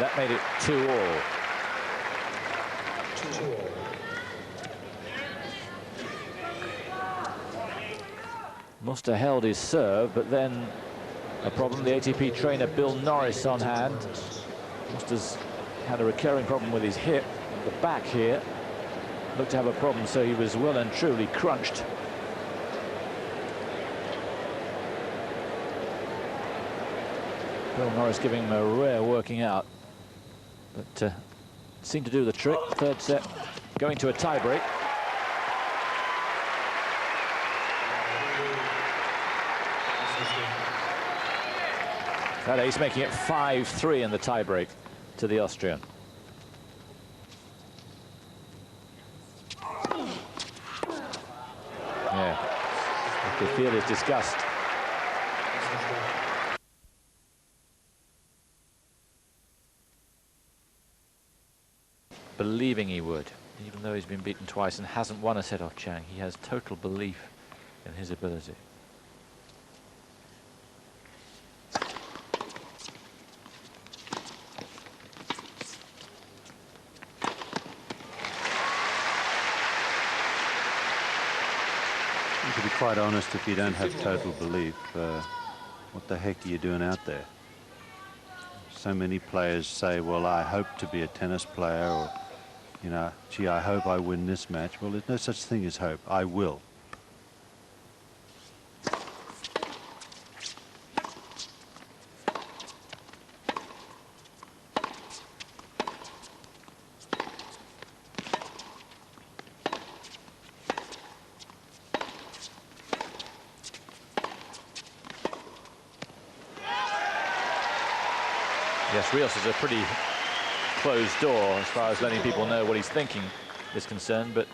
That made it 2-all. Muster held his serve, but then a problem. The ATP trainer Bill Norris on hand. Muster's had a recurring problem with his hip at the back here. Looked to have a problem, so he was well and truly crunched. Bill Norris giving him a rare working out, but seemed to do the trick. Third set going to a tiebreak. That ace making it 5-3 in the tiebreak to the Austrian. Yeah, I could feel his disgust. Believing he would, even though he's been beaten twice and hasn't won a set off Chang. He has total belief in his ability. To be quite honest, if you don't have total belief, what the heck are you doing out there? So many players say, well, I hope to be a tennis player, or, you know, gee, I hope I win this match. Well, there's no such thing as hope. I will. Yes, Rios is a pretty closed door as far as letting people know what he's thinking is concerned, but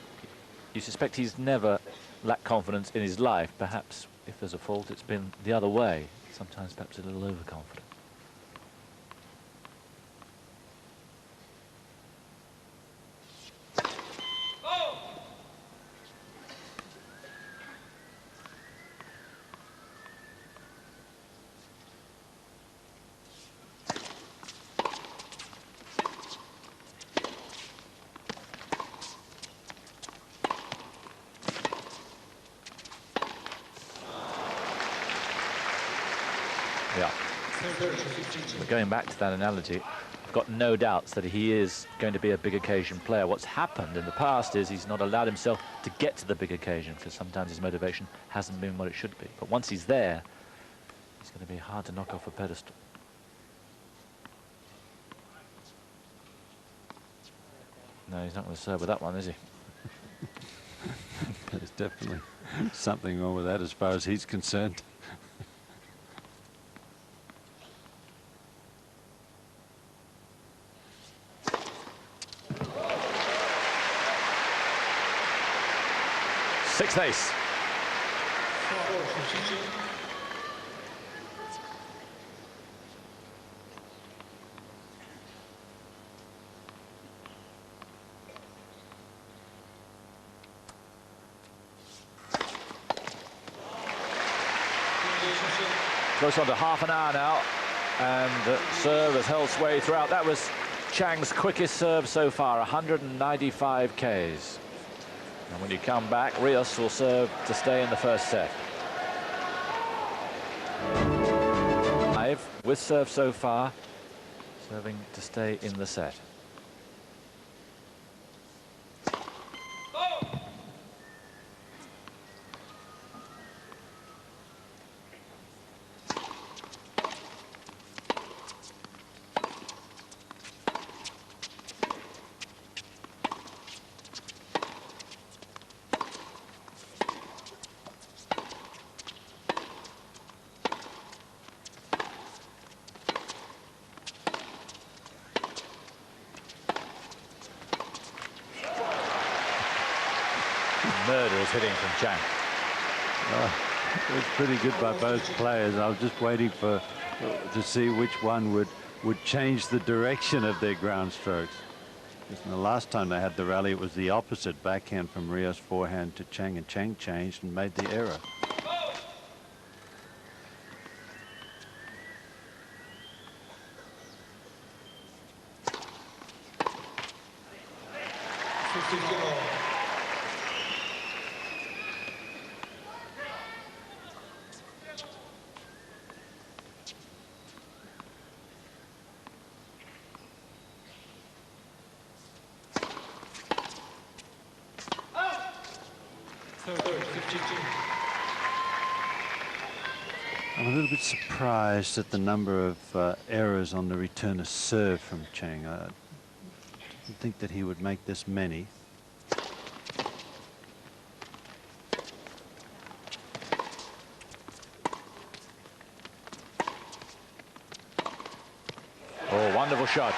you suspect he's never lacked confidence in his life. Perhaps if there's a fault, it's been the other way. Sometimes perhaps a little overconfident. Yeah. But going back to that analogy, I've got no doubts that he is going to be a big occasion player. What's happened in the past is he's not allowed himself to get to the big occasion because sometimes his motivation hasn't been what it should be. But once he's there, he's going to be hard to knock off a pedestal. No, he's not going to serve with that one, is he? There's definitely something wrong with that as far as he's concerned. Sixth ace. Close on to half an hour now, and the serve has held sway throughout. That was Chang's quickest serve so far, 195 Ks. And when you come back, Rios will serve to stay in the first set. 5 with serve so far, serving to stay in the set. Murderous hitting from Chang. Oh, it was pretty good by both players. I was just waiting to see which one would change the direction of their ground strokes. Because the last time they had the rally, it was the opposite, backhand from Rios, forehand to Chang, and Chang changed and made the error. I'm a little bit surprised at the number of errors on the returner serve from Chang. I didn't think that he would make this many. Oh, wonderful shot.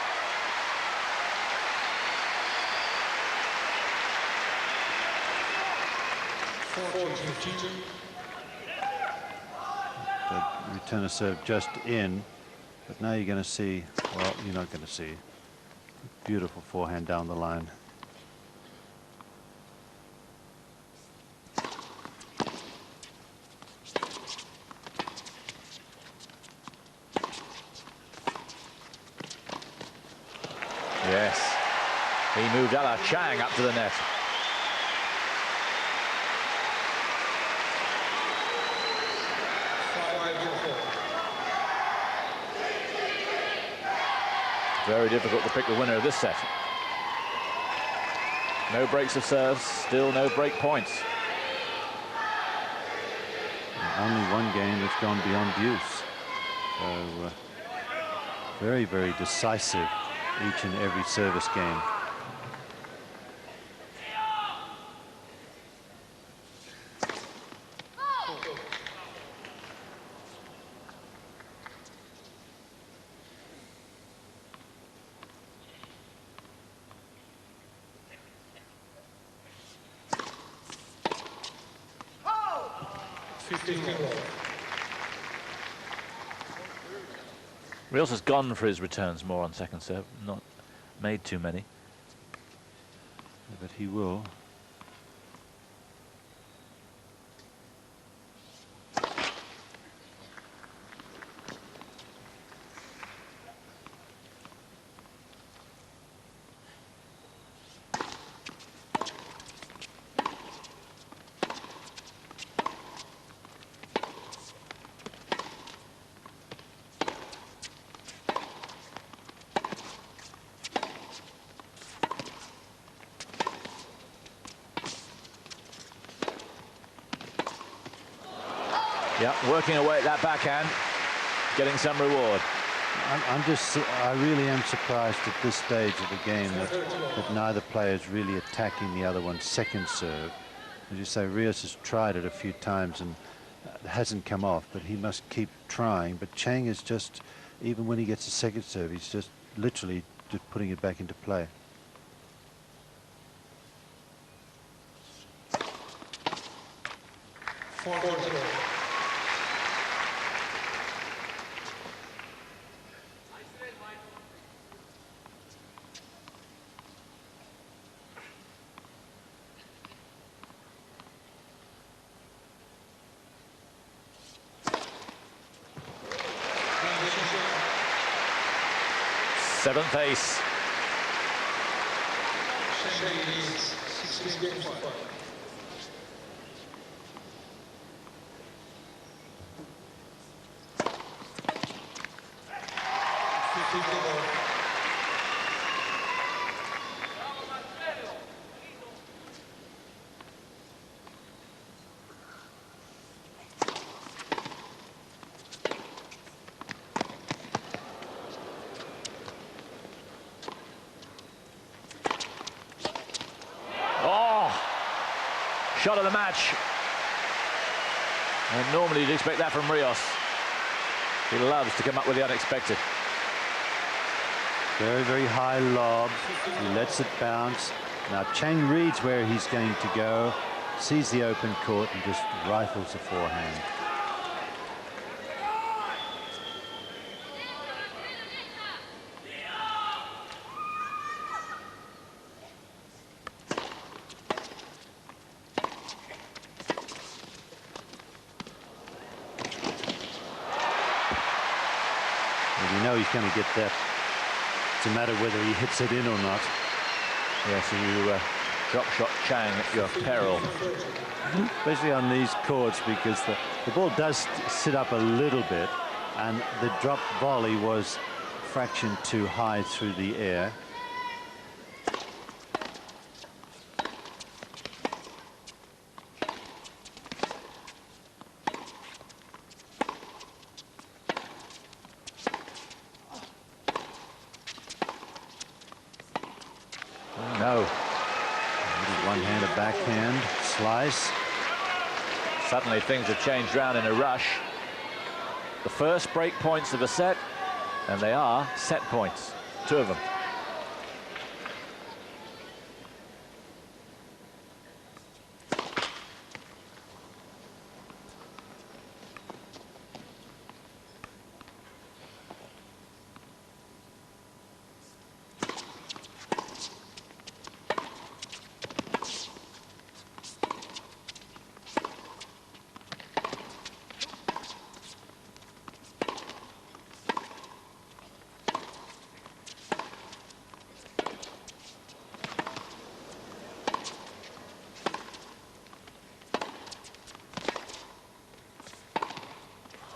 The returner serve just in, but now you're going to see, well, you're not going to see. Beautiful forehand down the line. Yes, he moved Chang up to the net. Very difficult to pick the winner of this set. No breaks of serves, still no break points. Only one game that's gone beyond use. So very, very decisive each and every service game. Rios has gone for his returns more on second serve, not made too many. But he will. Yeah, working away at that backhand, getting some reward. I really am surprised at this stage of the game that neither player is really attacking the other one's second serve. As you say, Rios has tried it a few times and it hasn't come off, but he must keep trying. But Chang is just, even when he gets a second serve, he's just literally just putting it back into play. Seventh ace. Shot of the match. And normally you'd expect that from Rios. He loves to come up with the unexpected. Very, very high lob. He lets it bounce. Now Chang reads where he's going to go, sees the open court and just rifles the forehand. He's going to get that. It's a matter whether he hits it in or not. Yeah, so you Drop shot Chang at your peril. Especially on these courts, because the ball does sit up a little bit, and the drop volley was a fraction too high through the air. No. One-handed backhand slice. Suddenly things have changed round in a rush. The first break points of a set, and they are set points, 2 of them.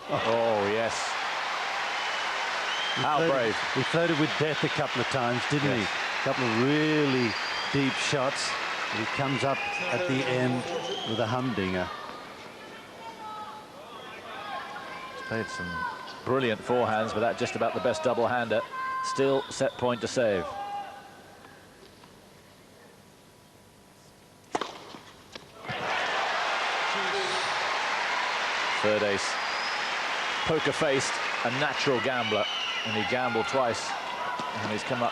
Oh, yes. How brave. He flirted with death a couple of times, didn't he? A couple of really deep shots. He comes up at the end with a humdinger. He's played some brilliant forehands, but that's just about the best double-hander. Still set point to save. Third ace. Poker-faced, a natural gambler, and he gambled twice, and he's come up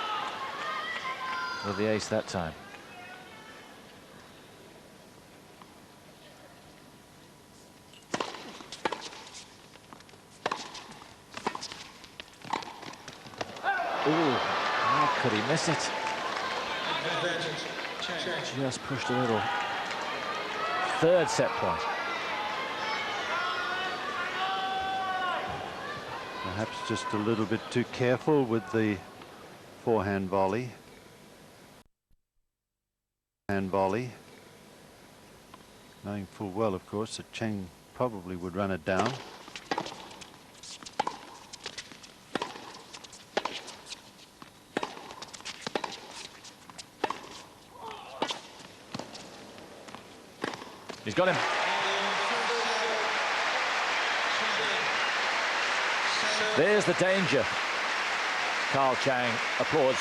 with the ace that time. Ooh, how could he miss it? Just pushed a little. Third set point. Perhaps just a little bit too careful with the forehand volley. Hand volley. Knowing full well, of course, that Chang probably would run it down. He's got him. There's the danger. Carl Chang applauds.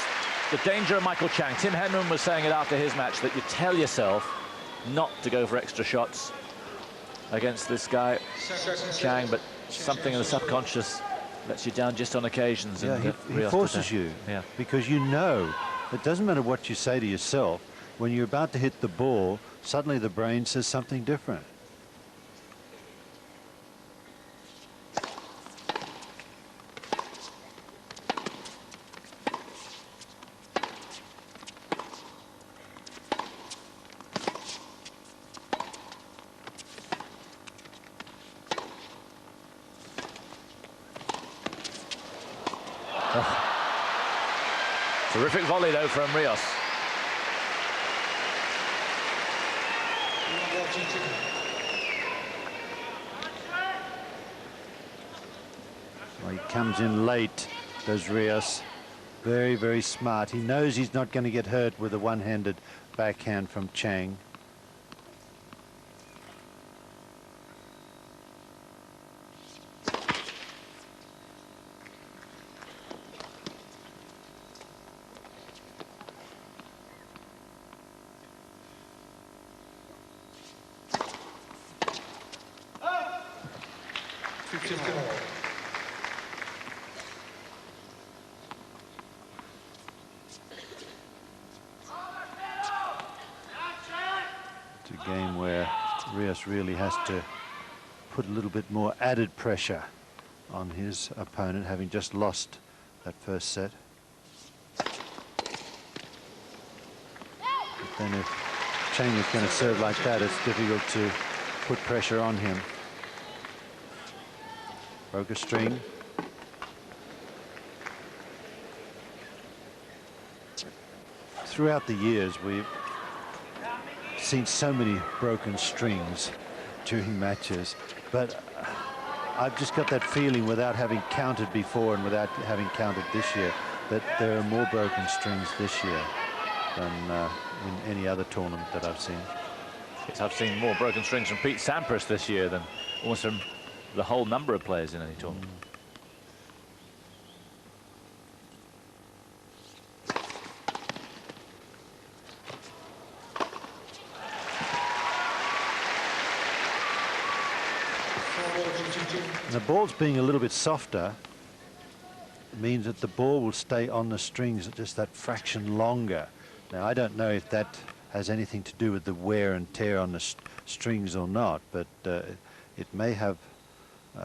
The danger of Michael Chang. Tim Henman was saying it after his match, that you tell yourself not to go for extra shots against this guy, Chang, but something in the subconscious lets you down just on occasions. Yeah, he forces you, because you know, it doesn't matter what you say to yourself, when you're about to hit the ball, suddenly the brain says something different. Terrific volley, though, from Rios. Well, he comes in late, does Rios. Very, very smart. He knows he's not going to get hurt with a one-handed backhand from Chang. It's a game where Rios really has to put a little bit more added pressure on his opponent, having just lost that first set. But then if Chang is going to serve like that, it's difficult to put pressure on him. Broke a string. Throughout the years, we've seen so many broken strings during matches, but I've just got that feeling, without having counted before and without having counted this year, that there are more broken strings this year than in any other tournament that I've seen. Yes, I've seen more broken strings from Pete Sampras this year than almost from the whole number of players in any tournament. The ball's being a little bit softer means that the ball will stay on the strings just that fraction longer. Now, I don't know if that has anything to do with the wear and tear on the strings or not, but it may have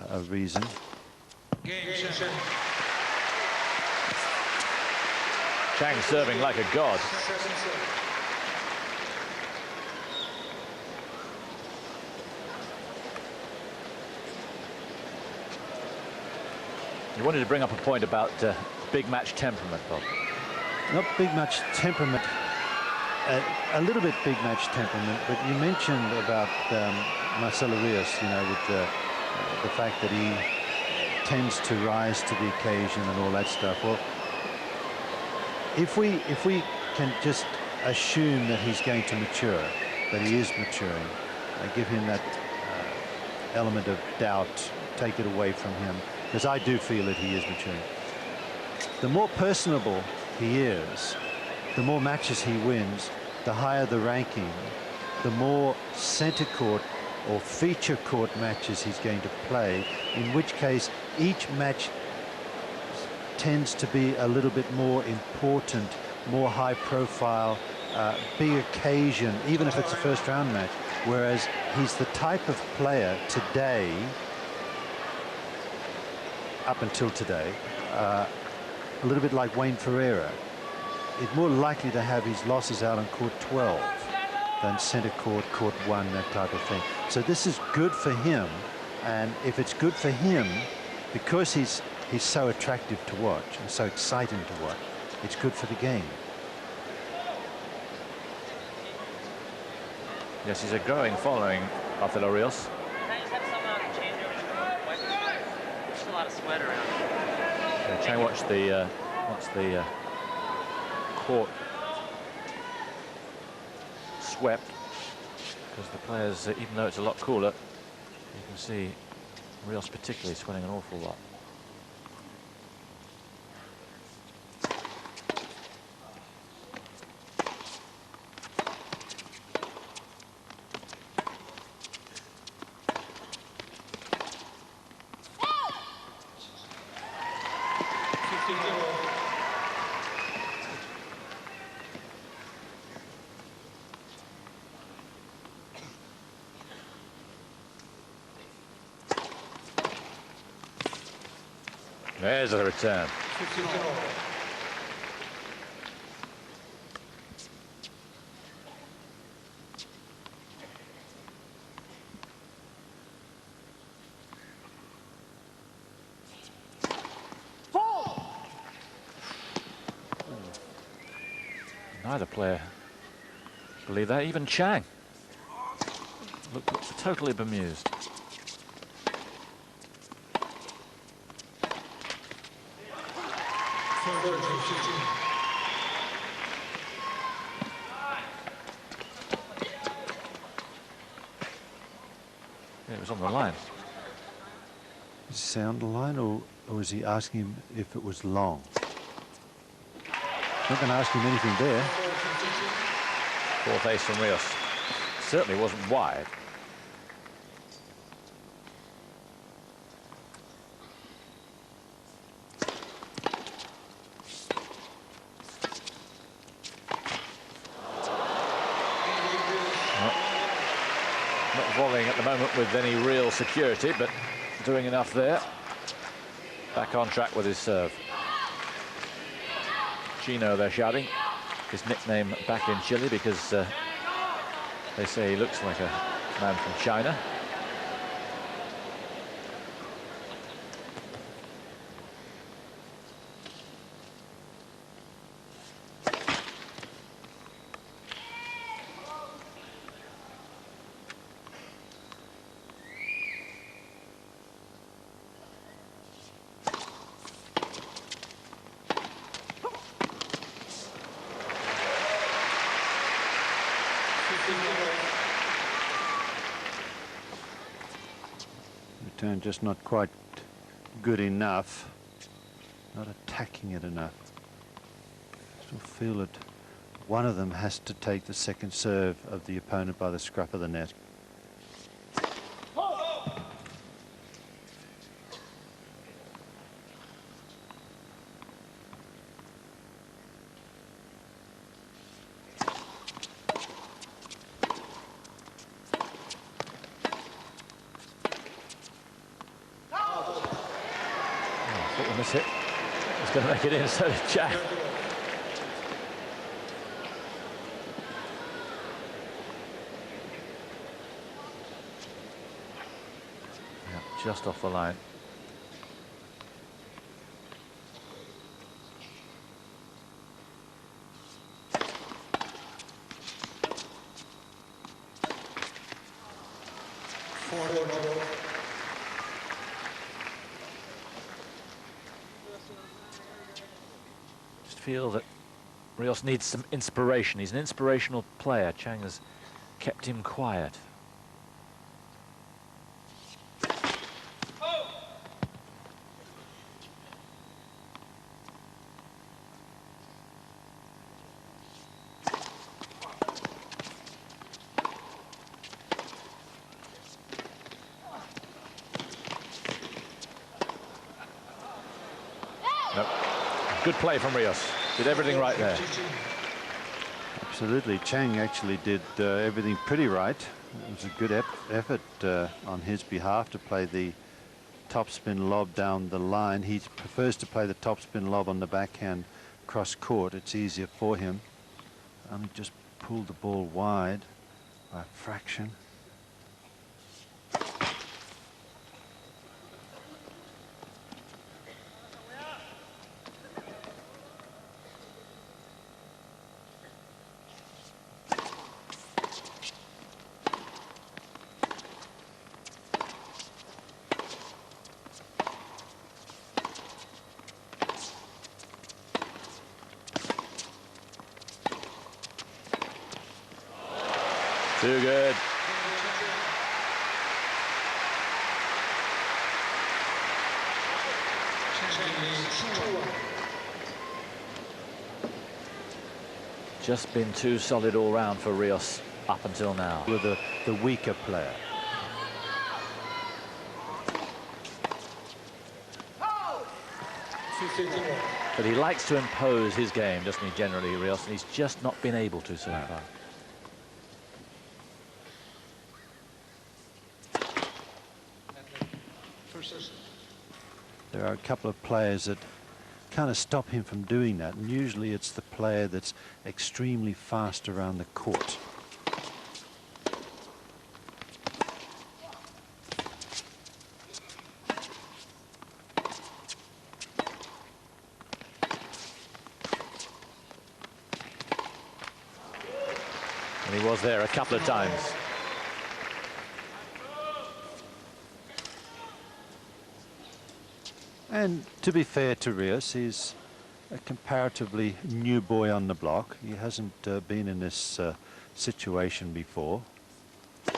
a reason. Chang serving like a god. You wanted to bring up a point about big match temperament, Bob. Not big match temperament, a little bit big match temperament, but you mentioned about Marcelo Rios, you know, with the fact that he tends to rise to the occasion and all that stuff. Well, if we can just assume that he's going to mature, that he is maturing, give him that element of doubt, take it away from him, because I do feel that he is maturing. The more personable he is, the more matches he wins, the higher the ranking, the more center court or feature court matches he's going to play, in which case each match tends to be a little bit more important, more high profile, big occasion, even if it's a first round match. Whereas he's the type of player today, up until today, a little bit like Wayne Ferreira, is more likely to have his losses out on court 12 than center court, court 1, that type of thing. So this is good for him, and if it's good for him, because he's so attractive to watch and so exciting to watch, it's good for the game. Yes, he's a growing following, Marcelo Rios. Chang watched the court swept, because the players, even though it's a lot cooler, you can see Rios particularly sweating an awful lot. There's a return. Neither player believe that, even Chang looked totally bemused. It was on the line. Is it sound the line, or was he asking him if it was long? Not going to ask him anything there. Fourth ace from Rios. Certainly wasn't wide. Not volleying at the moment with any real security, but doing enough there. Back on track with his serve. Chino, they're shouting. His nickname back in Chile, because they say he looks like a man from China. return just not quite good enough. Not attacking it enough. Still feel that one of them has to take the second serve of the opponent by the scruff of the net. Miss it. It's going to make it in, so Chang. Yeah, just off the line. Feel that Rios needs some inspiration. He's an inspirational player. Chang has kept him quiet. Nope. Good play from Rios. Did everything right there. Absolutely. Chang actually did everything pretty right. It was a good effort on his behalf to play the topspin lob down the line. He prefers to play the topspin lob on the backhand cross court. It's easier for him. Only just pulled the ball wide by a fraction. Too good. Just been too solid all round for Rios up until now. With the weaker player. But he likes to impose his game, doesn't he, generally, Rios? And he's just not been able to so far. There are a couple of players that kind of stop him from doing that, and usually it's the player that's extremely fast around the court. And he was there a couple of times. And to be fair to Rios, he's a comparatively new boy on the block. He hasn't been in this situation before. And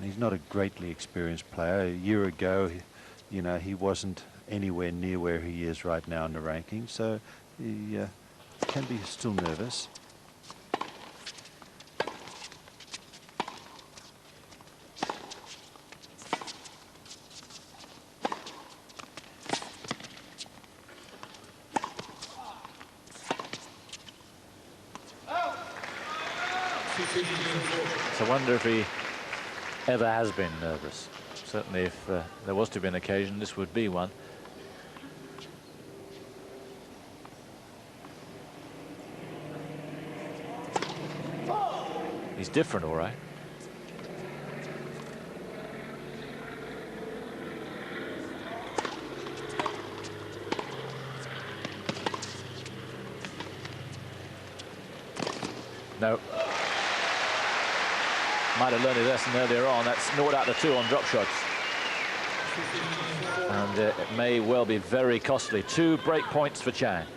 he's not a greatly experienced player. A year ago, you know, he wasn't anywhere near where he is right now in the ranking, so he can be still nervous. So I wonder if he ever has been nervous. Certainly if there was to be an occasion, this would be one. He's different, all right. No. Might have learned a lesson earlier on. That's 0 out of 2 on drop shots. And it may well be very costly. 2 break points for Chang.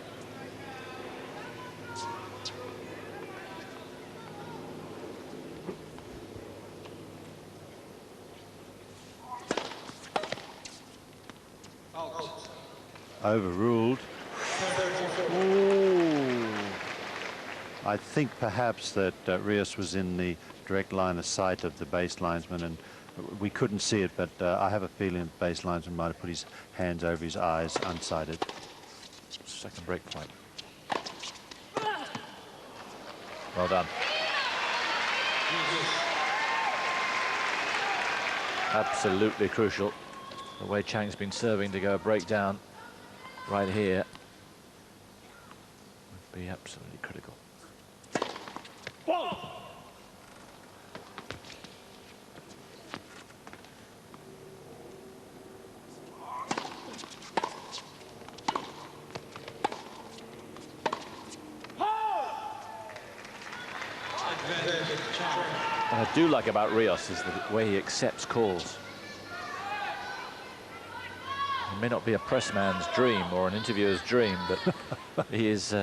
overruled. Ooh. I think perhaps that Rios was in the direct line of sight of the base linesman, and we couldn't see it, but I have a feeling the base linesman might have put his hands over his eyes unsighted. Second break point. Well done. Absolutely crucial. The way Chang's been serving to go a breakdown right here would be absolutely critical. What I do like about Rios is the way he accepts calls. It may not be a pressman's dream or an interviewer's dream, but he is...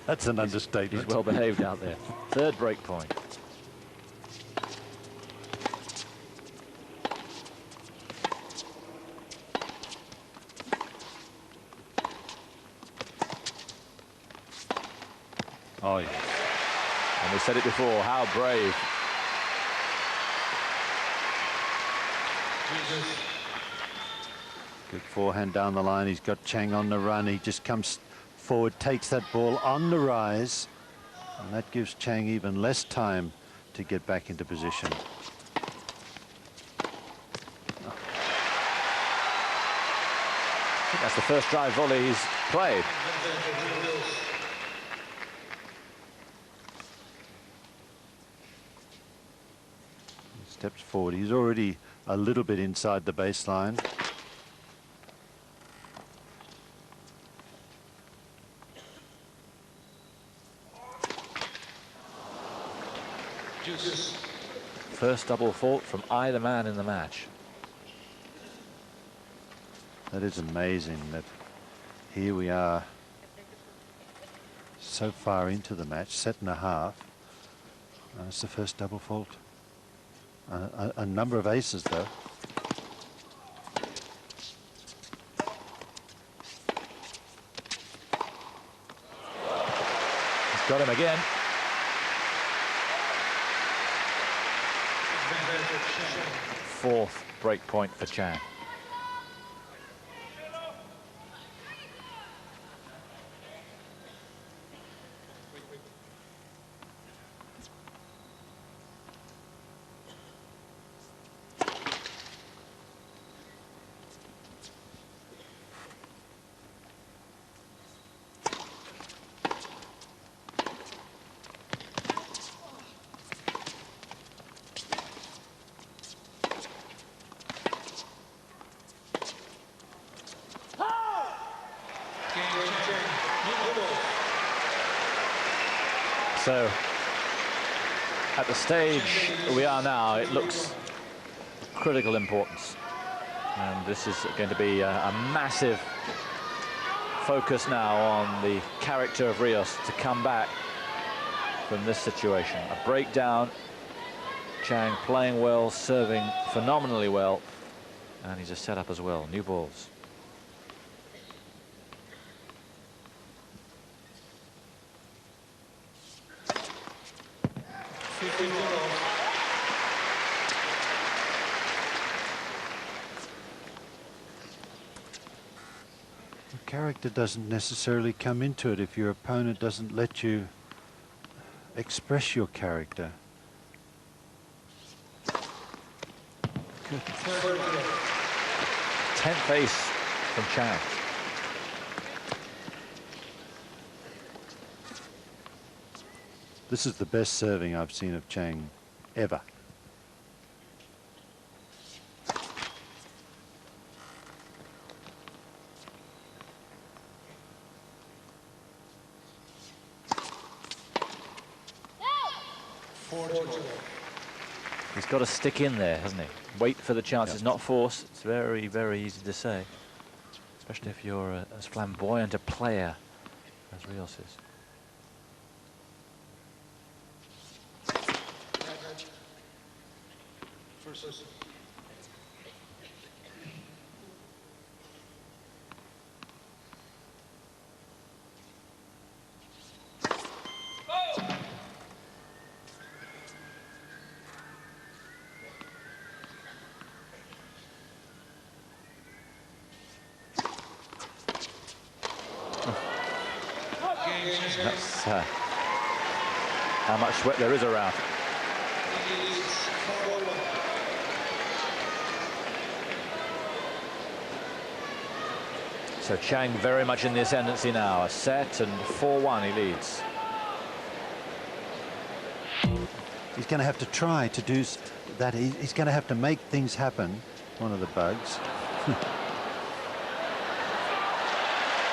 That's an understatement. He's well behaved out there. Third break point. Oh, yeah. And we said it before, how brave. Good forehand down the line. He's got Chang on the run. He just comes forward, takes that ball on the rise, and that gives Chang even less time to get back into position. I think that's the first drive volley he's played. He steps forward. He's already a little bit inside the baseline. First double fault from either man in the match. That is amazing that here we are so far into the match, set and a half. It's the first double fault. A number of aces though. He's got him again. Fourth break point for Chang. So, at the stage we are now, it looks critical importance. And this is going to be a massive focus now on the character of Rios to come back from this situation. A breakdown, Chang playing well, serving phenomenally well, and he's a setup as well. New balls. Character doesn't necessarily come into it if your opponent doesn't let you express your character. Good. 10th ace from Chang. This is the best serving I've seen of Chang ever. He's got to stick in there, hasn't he? Wait for the chances, not force. It's very, very easy to say, especially if you're as flamboyant a player as Rios is. That's how much sweat there is around. So Chang very much in the ascendancy now. A set and 4-1 he leads. He's going to have to try to do that. He's going to have to make things happen. One of the bugs.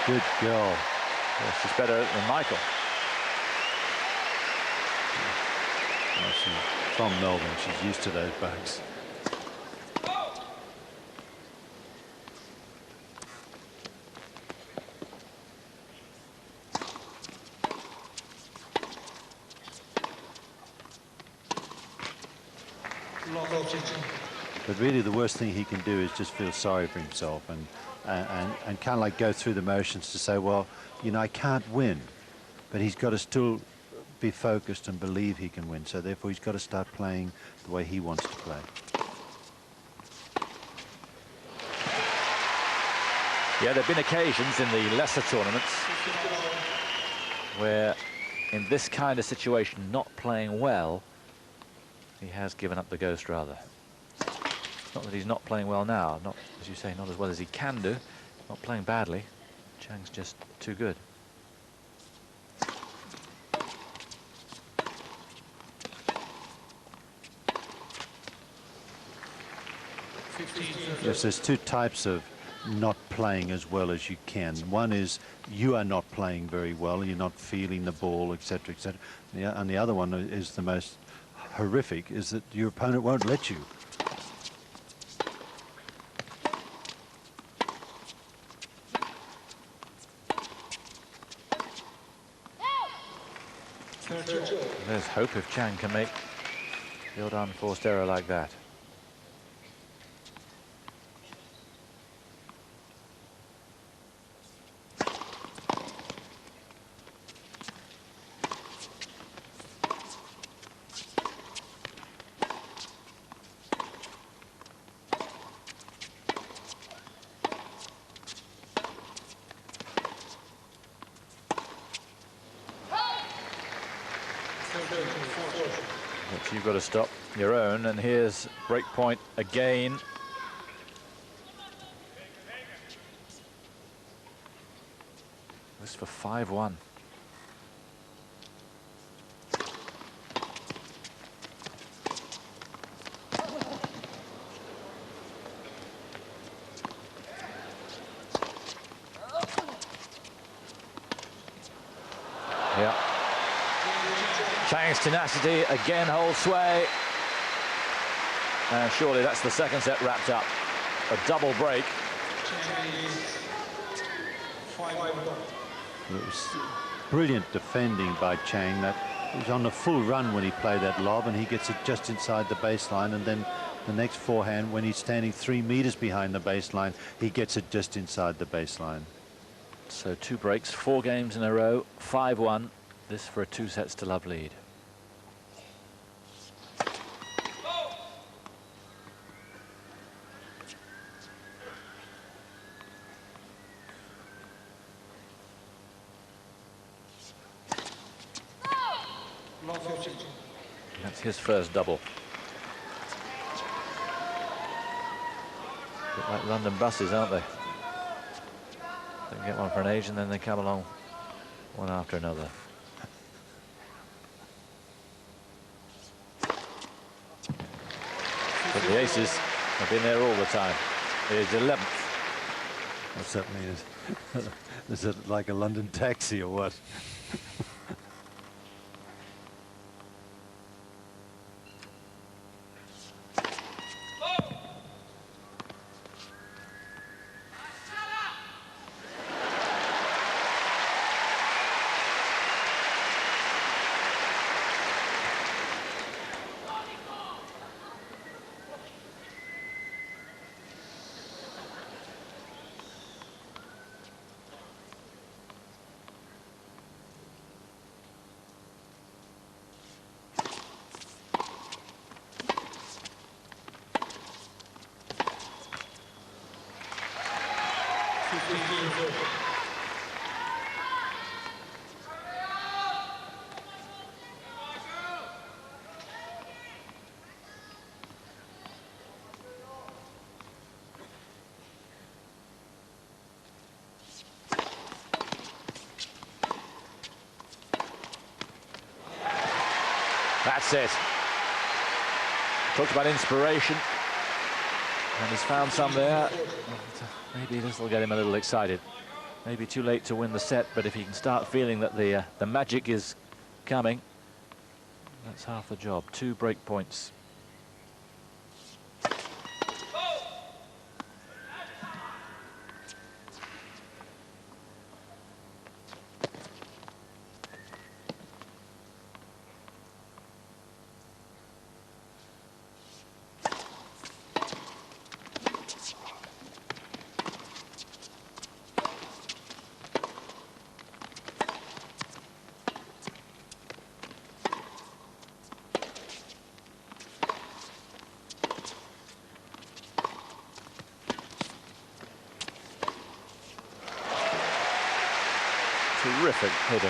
Good goal. Yes, she's better than Michael. Well, she's from Melbourne. She's used to those bugs. But really the worst thing he can do is just feel sorry for himself and kind of like go through the motions to say, well, you know, I can't win. But he's got to still be focused and believe he can win. So therefore he's got to start playing the way he wants to play. Yeah, there have been occasions in the lesser tournaments where in this kind of situation, not playing well, he has given up the ghost rather. Not that he's not playing well now, not, as you say, not as well as he can do, not playing badly. Chang's just too good. Yes, there's two types of not playing as well as you can. One is you are not playing very well, you're not feeling the ball, etc., etc. Yeah, and the other one is the most horrific, is that your opponent won't let you. There's hope if Chang can make the odd unforced error like that. But you've got to stop your own, and here's break point again. This for 5-1. Yeah. Chang's tenacity again holds sway. And surely that's the second set wrapped up. A double break. It was brilliant defending by Chang. That he was on the full run when he played that lob, and he gets it just inside the baseline, and then the next forehand, when he's standing 3 meters behind the baseline, he gets it just inside the baseline. So 2 breaks, 4 games in a row, 5-1. This for a 2 sets to love lead. That's his first double. A bit like London buses, aren't they? They can get one for an age and then they come along one after another. But the aces have been there all the time. Here's 11th. What's that mean? Is it like a London taxi or what? That's it. Talked about inspiration, and he's found some there. Maybe this will get him a little excited. Maybe too late to win the set, but if he can start feeling that the magic is coming, that's half the job. 2 break points. Terrific hitter.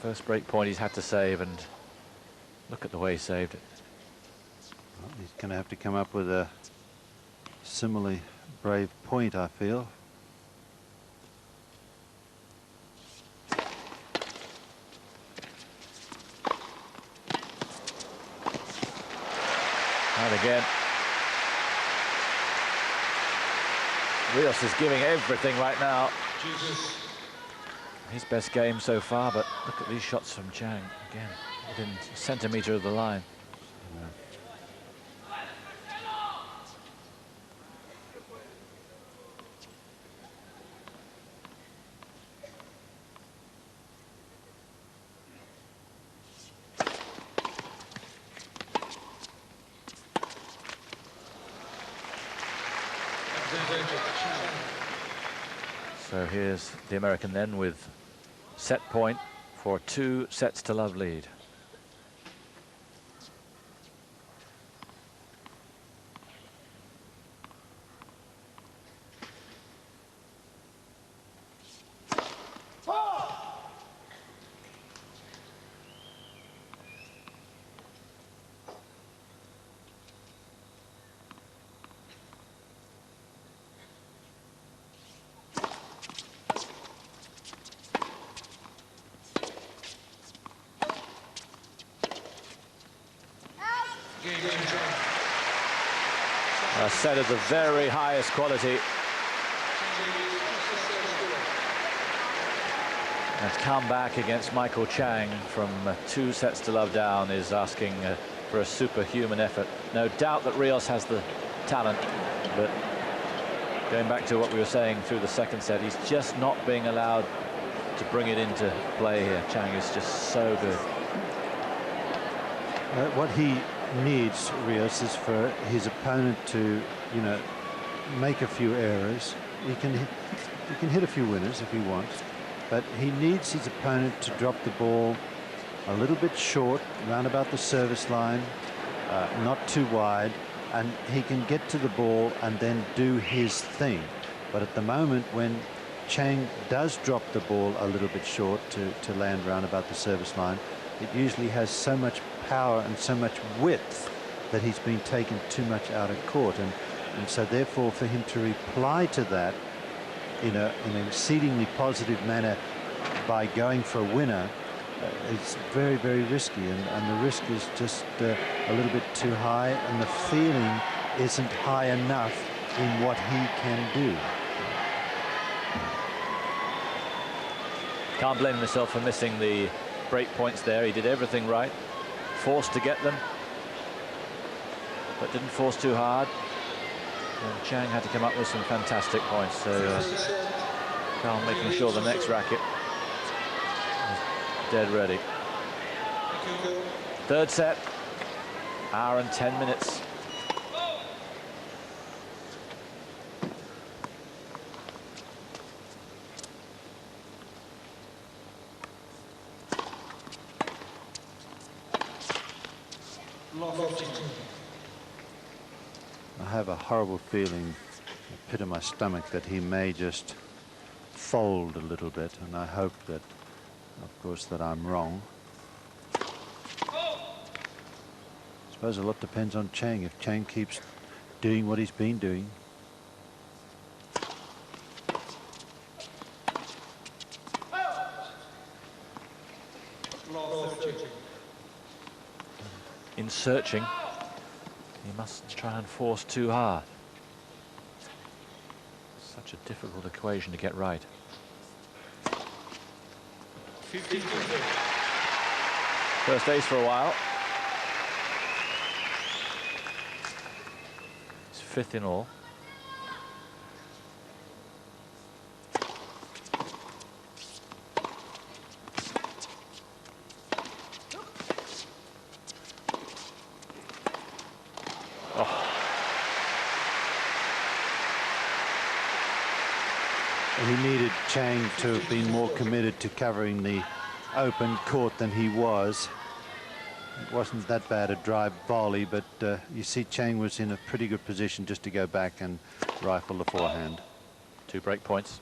First break point he's had to save, and look at the way he saved it. Well, he's going to have to come up with a similarly brave point, I feel. And again, Rios is giving everything right now. His best game so far, but look at these shots from Chang again, within a centimetre of the line. Yeah. So here's the American then with set point for 2 sets to love lead. A set of the very highest quality. And come back against Michael Chang from 2 sets to love down is asking for a superhuman effort. No doubt that Rios has the talent, but going back to what we were saying through the second set, he's just not being allowed to bring it into play here. Chang is just so good. What he needs, Rios, is for his opponent to, you know, make a few errors. He can hit a few winners if he wants, but he needs his opponent to drop the ball a little bit short, round about the service line, not too wide, and he can get to the ball and then do his thing. But at the moment, when Chang does drop the ball a little bit short to land round about the service line, it usually has so much power and so much width that he's been taken too much out of court, and so therefore for him to reply to that in an exceedingly positive manner by going for a winner, it's very, very risky, and the risk is just a little bit too high, and the feeling isn't high enough in what he can do. Can't blame himself for missing the break points there. He did everything right, forced to get them, but didn't force too hard. And Chang had to come up with some fantastic points. So Carl making sure the next racket is dead ready. Third set, hour and 10 minutes. I have a horrible feeling in the pit of my stomach that he may just fold a little bit, and I hope that, of course, that I'm wrong. I suppose a lot depends on Chang. If Chang keeps doing what he's been doing, In searching, he mustn't try and force too hard. Such a difficult equation to get right. First ace for a while. It's 5th in all. He needed Chang to have been more committed to covering the open court than he was. It wasn't that bad a drive volley, but you see Chang was in a pretty good position just to go back and rifle the forehand. 2 break points.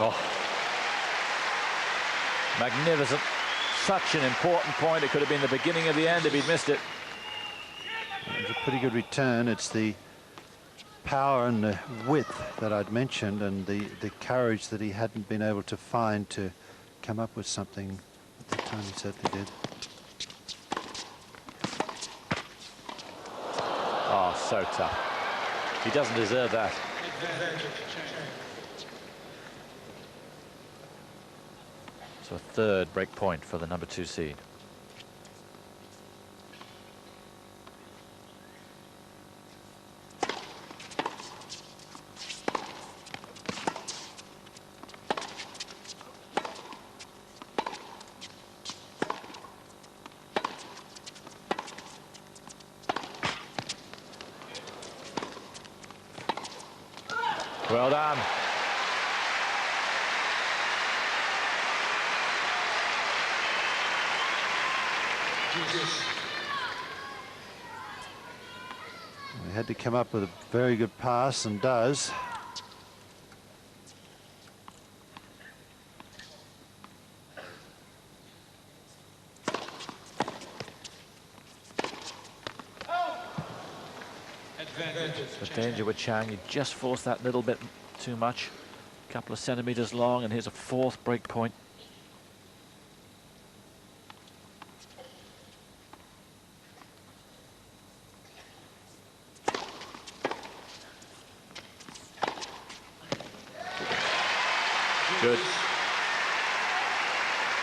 Oh, magnificent. Such an important point. It could have been the beginning of the end if he'd missed it. It was a pretty good return. It's the power and the width that I'd mentioned, and the courage that he hadn't been able to find to come up with something. At the time he certainly did. Oh, so tough. He doesn't deserve that. So a 3rd break point for the number 2 seed. Well done. He had to come up with a very good pass, and does. The danger with Chang, you just forced that little bit too much. A couple of centimeters long, and here's a 4th break point. Good.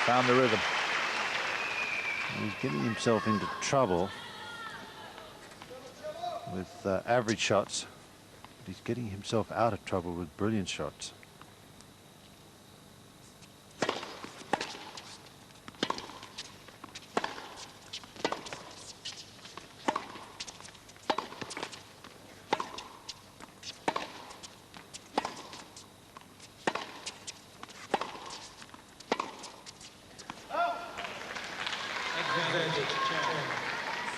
Found the rhythm. He's getting himself into trouble with average shots, but he's getting himself out of trouble with brilliant shots.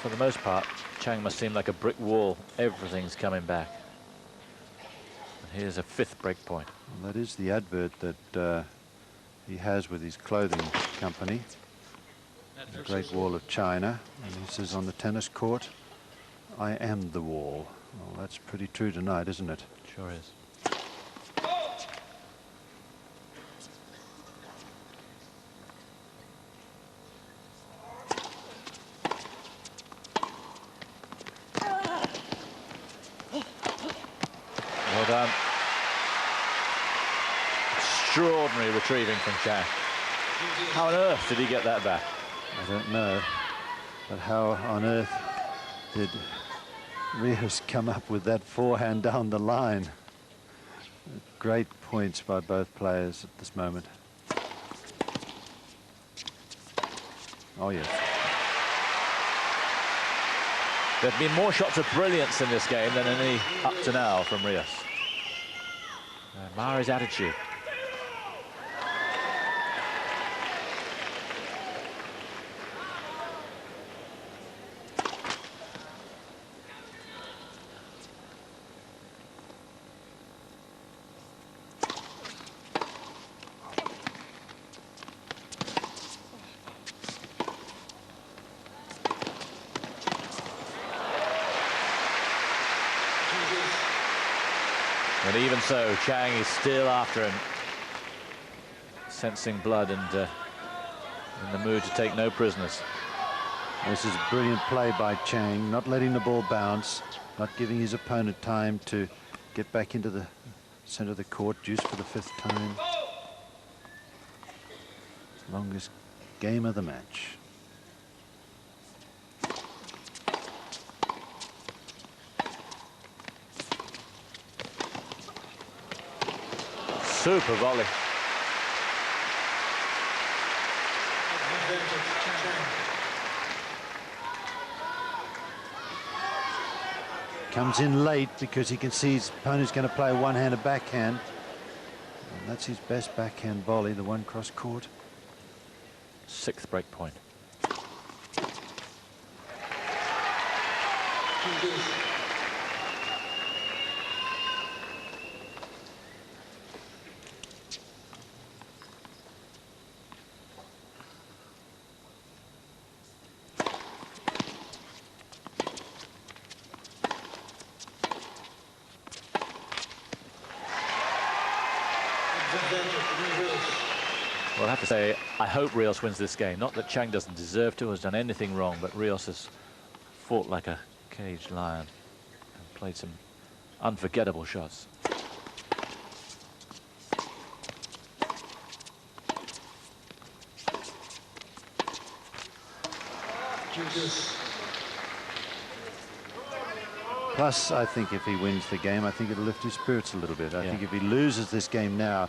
For the most part, Chang must seem like a brick wall. Everything's coming back. And here's a 5th break point. Well, that is the advert that he has with his clothing company, the Great Wall of China. And he says on the tennis court, "I am the wall." Well, that's pretty true tonight, isn't it? Sure is. Well done. Extraordinary retrieving from Chang. How on earth did he get that back? I don't know, but how on earth did Rios come up with that forehand down the line? Great points by both players at this moment. Oh yes. There have been more shots of brilliance in this game than any up to now from Rios. Admire his attitude. And even so, Chang is still after him, sensing blood and in the mood to take no prisoners. This is a brilliant play by Chang, not letting the ball bounce, not giving his opponent time to get back into the center of the court. Juice for the 5th time. Longest game of the match. Super volley. Comes in late because he can see his opponent's going to play a one-handed backhand. And that's his best backhand volley, the one cross court. 6th break point. Well, I have to say, I hope Rios wins this game. Not that Chang doesn't deserve to, has done anything wrong, but Rios has fought like a caged lion and played some unforgettable shots. Plus, I think if he wins the game, I think it'll lift his spirits a little bit. I think if he loses this game now,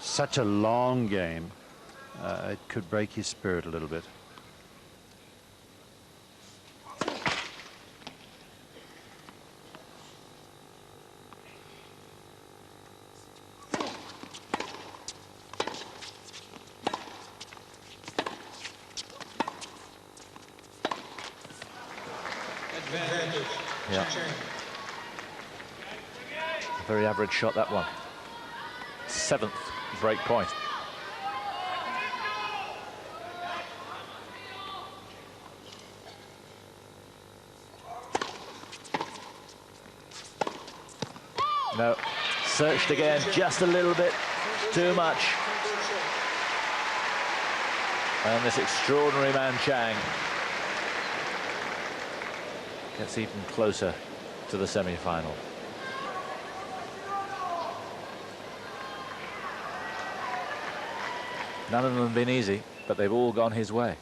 such a long game, it could break his spirit a little bit. Yeah. A very average shot, that one. 7th break point. No, searched again, just a little bit too much. And this extraordinary man Chang gets even closer to the semi-final. None of them have been easy, but they've all gone his way.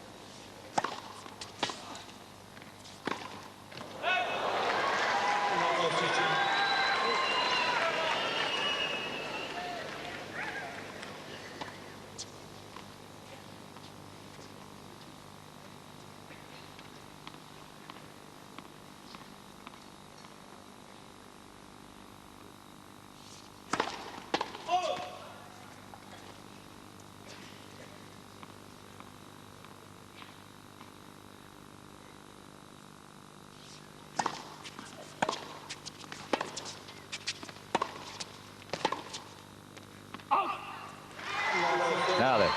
Now then.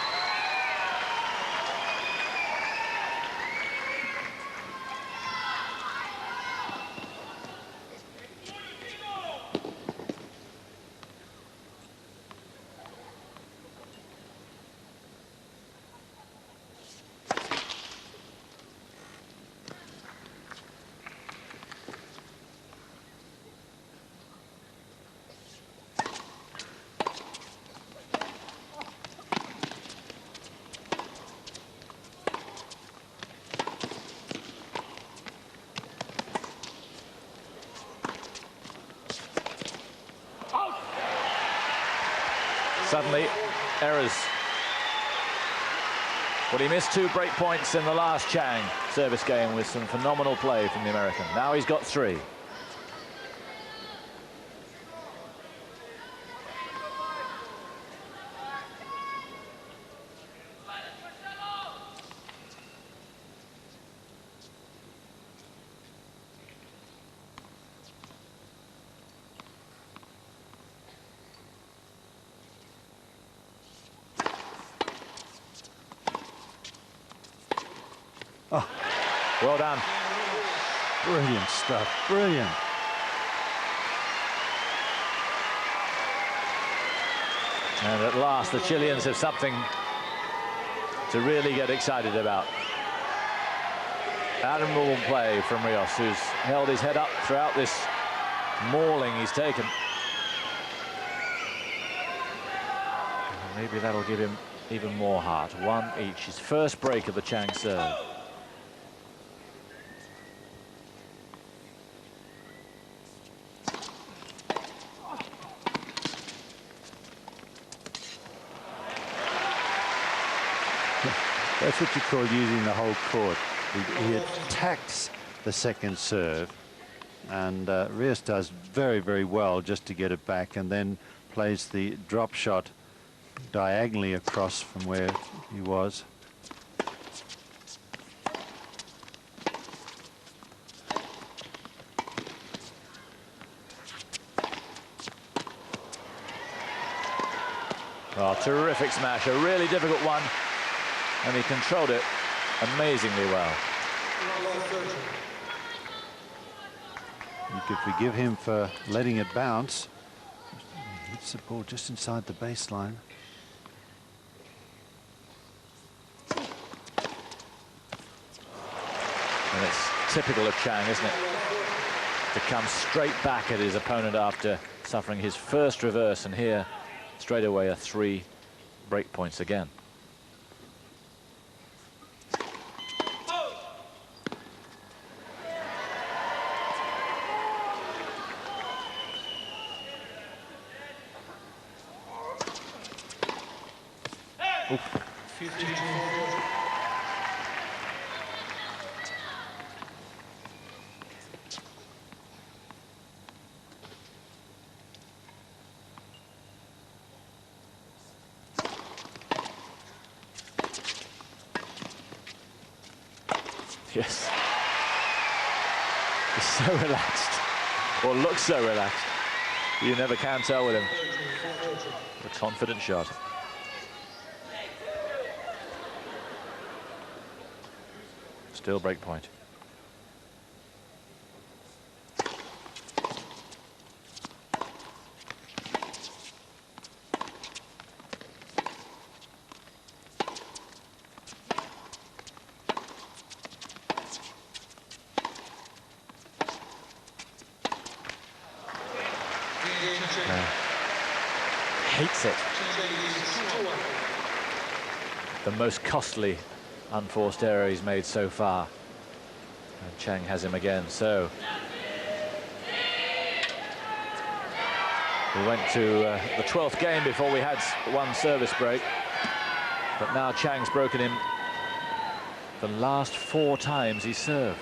Suddenly, errors. Well, he missed 2 break points in the last Chang service game with some phenomenal play from the American. Now he's got 3. Oh, well done. Brilliant stuff, brilliant. And at last, the Chileans have something to really get excited about. Admirable play from Rios, who's held his head up throughout this mauling he's taken. Maybe that'll give him even more heart. One each. His first break of the Chang serve. That's what you call using the whole court. He attacks the second serve, and Rios does very, very well just to get it back, and then plays the drop shot diagonally across from where he was. Oh, terrific smash, a really difficult one, and he controlled it amazingly well. You could forgive him for letting it bounce. He hits the ball just inside the baseline. And it's typical of Chang, isn't it? To come straight back at his opponent after suffering his first reverse, and here straight away are 3 break points again. Yes. He's so relaxed, or looks so relaxed. You never can tell with him. A confident shot. Still break point. Hates it. The most costly unforced error he's made so far. And Chang has him again. So we went to the 12th game before we had one service break. But now Chang's broken him the last 4 times he served.